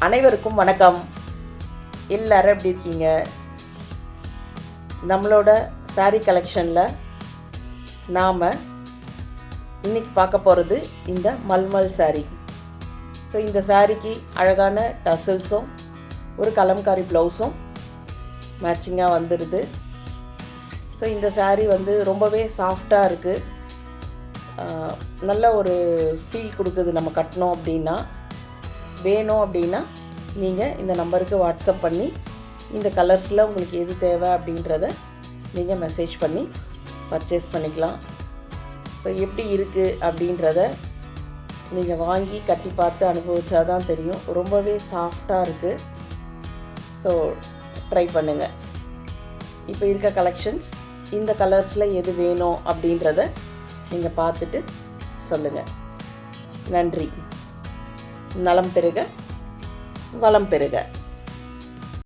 அனைவருக்கும் வணக்கம். எல்லாரும் எப்படி இருக்கீங்க? நம்மளோட சாரீ கலெக்ஷனில் நாம் இன்றைக்கி பார்க்க போகிறது இந்த மல்மல் சாரீ. ஸோ இந்த சாரீக்கு அழகான டசல்ஸும் ஒரு கலம்காரி ப்ளவுஸும் மேட்சிங்காக வந்துடுது. ஸோ இந்த சாரீ ரொம்பவே சாஃப்டாக இருக்குது. நல்ல ஒரு ஃபீல் கொடுக்குது. நம்ம கட்டணும் அப்படின்னா, வேணும் அப்படின்னா நீங்கள் இந்த நம்பருக்கு வாட்ஸ்அப் பண்ணி இந்த கலர்ஸில் உங்களுக்கு எது தேவை அப்படின்றத நீங்கள் மெசேஜ் பண்ணி பர்ச்சேஸ் பண்ணிக்கலாம். ஸோ எப்படி இருக்குது அப்படின்றத நீங்கள் வாங்கி கட்டி பார்த்து அனுபவிச்சா தான் தெரியும். ரொம்பவே சாஃப்டாக இருக்குது. ஸோ ட்ரை பண்ணுங்கள். இப்போ இருக்க கலெக்ஷன்ஸ் இந்த கலர்ஸில் எது வேணும் அப்படின்றத நீங்கள் பார்த்துட்டு சொல்லுங்கள். நன்றி. நலம் பெறுக, வளம் பெறுக.